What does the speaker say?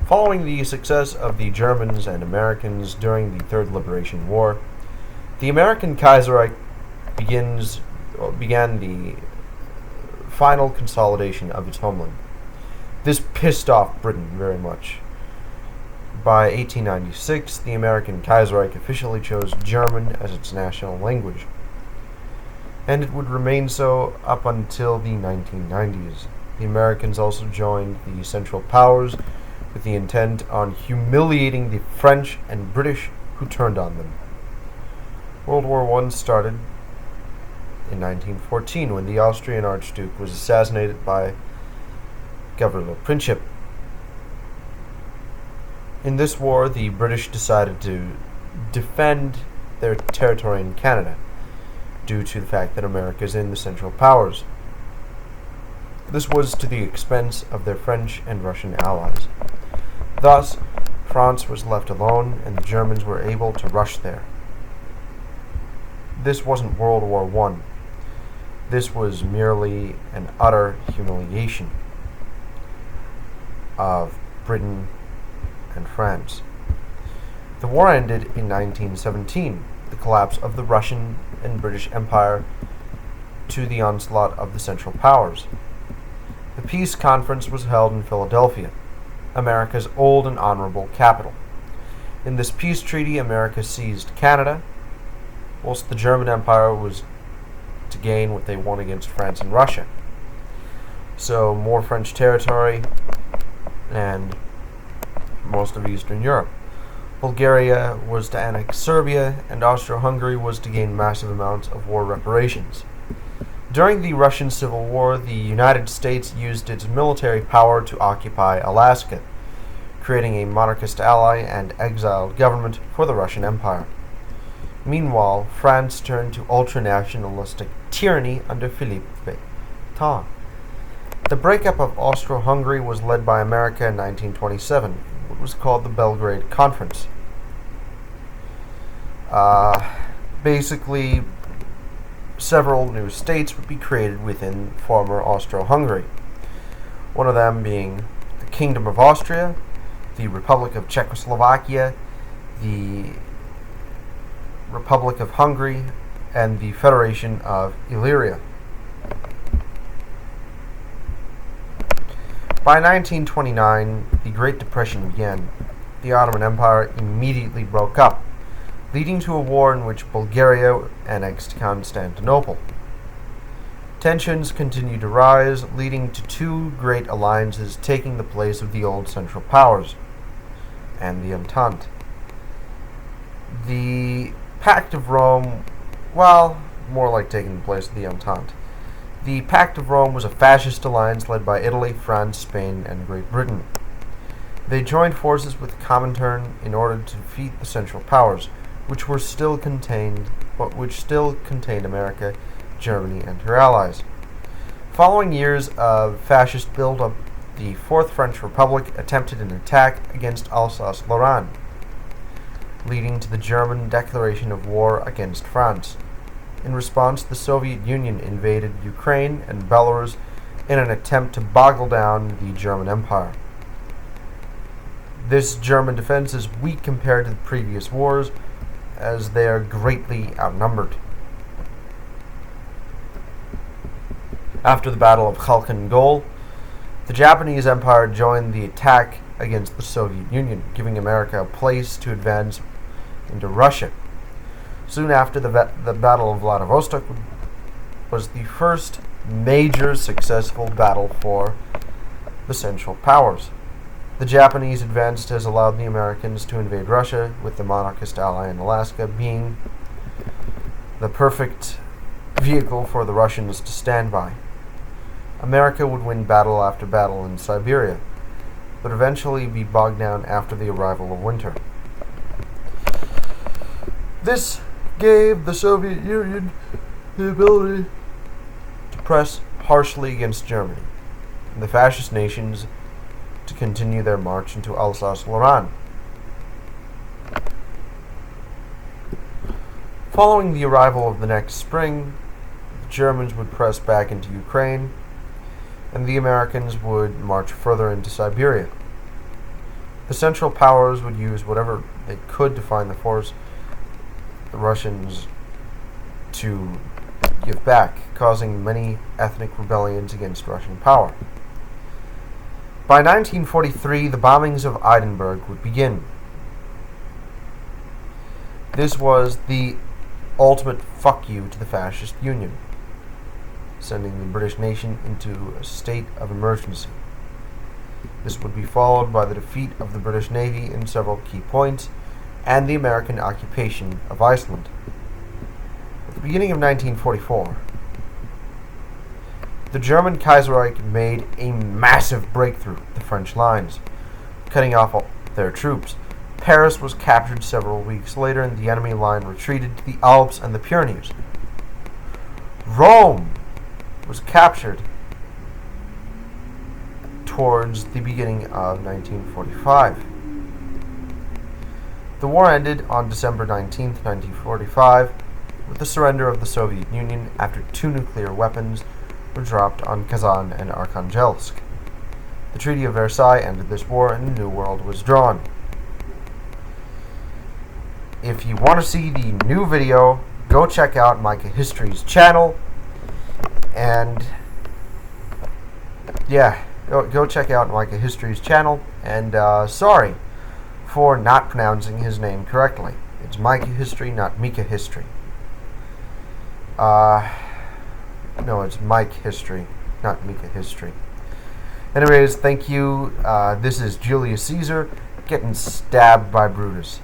Following the success of the Germans and Americans during the Third Liberation War, the American Kaiserreich began the final consolidation of its homeland. This pissed off Britain very much. By 1896, the American Kaiserreich officially chose German as its national language, and it would remain so up until the 1990s. The Americans also joined the Central Powers with the intent on humiliating the French and British who turned on them. World War I started in 1914 when the Austrian Archduke was assassinated by Gavrilo Princip. In this war, the British decided to defend their territory in Canada due to the fact that America is in the Central Powers. This was to the expense of their French and Russian allies. Thus, France was left alone and the Germans were able to rush there. This wasn't World War I. This was merely an utter humiliation of Britain and France. The war ended in 1917, the collapse of the Russian and British Empire to the onslaught of the Central Powers. The peace conference was held in Philadelphia, America's old and honorable capital. In this peace treaty, America seized Canada, whilst the German Empire was to gain what they won against France and Russia. So more French territory and most of Eastern Europe. Bulgaria was to annex Serbia, and Austro-Hungary was to gain massive amounts of war reparations. During the Russian Civil War, the United States used its military power to occupy Alaska, creating a monarchist ally and exiled government for the Russian Empire. Meanwhile, France turned to ultranationalistic tyranny under Philippe Pétain. The breakup of Austro-Hungary was led by America in 1927, what was called the Belgrade Conference. Basically, several new states would be created within former Austro-Hungary, one of them being the Kingdom of Austria, the Republic of Czechoslovakia, the Republic of Hungary, and the Federation of Illyria. By 1929, the Great Depression began. The Ottoman Empire immediately broke up, leading to a war in which Bulgaria annexed Constantinople. Tensions continued to rise, leading to two great alliances taking the place of the old Central Powers and the Entente. The Pact of Rome, well, more like taking the place of the Entente. The Pact of Rome was a fascist alliance led by Italy, France, Spain, and Great Britain. They joined forces with the Comintern in order to defeat the Central Powers, which still contained America, Germany, and her allies. Following years of fascist build-up, the Fourth French Republic attempted an attack against Alsace-Lorraine, leading to the German declaration of war against France. In response, the Soviet Union invaded Ukraine and Belarus in an attempt to boggle down the German Empire. This German defense is weak compared to the previous wars, as they are greatly outnumbered. After the Battle of Khalkhin Gol, the Japanese Empire joined the attack against the Soviet Union, giving America a place to advance into Russia. Soon after, the Battle of Vladivostok was the first major successful battle for the Central Powers. The Japanese advance has allowed the Americans to invade Russia, with the monarchist ally in Alaska being the perfect vehicle for the Russians to stand by. America would win battle after battle in Siberia, but eventually be bogged down after the arrival of winter. This gave the Soviet Union the ability to press harshly against Germany, and the fascist nations to continue their march into Alsace-Lorraine. Following the arrival of the next spring, the Germans would press back into Ukraine, and the Americans would march further into Siberia. The Central Powers would use whatever they could to force the Russians to give back, causing many ethnic rebellions against Russian power. By 1943, the bombings of Edinburgh would begin. This was the ultimate fuck you to the Fascist Union, sending the British nation into a state of emergency. This would be followed by the defeat of the British Navy in several key points and the American occupation of Iceland. At the beginning of 1944, the German Kaiserreich made a massive breakthrough at the French lines, cutting off all their troops. Paris was captured several weeks later, and the enemy line retreated to the Alps and the Pyrenees. Rome was captured towards the beginning of 1945. The war ended on December 19, 1945, with the surrender of the Soviet Union after 2 nuclear weapons were dropped on Kazan and Arkhangelsk. The Treaty of Versailles ended this war, and a new world was drawn. If you want to see the new video, go check out Micah History's channel. And yeah, go check out Micah History's channel. And sorry for not pronouncing his name correctly. It's Micah History, not Micah History. No, it's Mike History, not Micah History. Anyways, thank you. This is Julius Caesar getting stabbed by Brutus.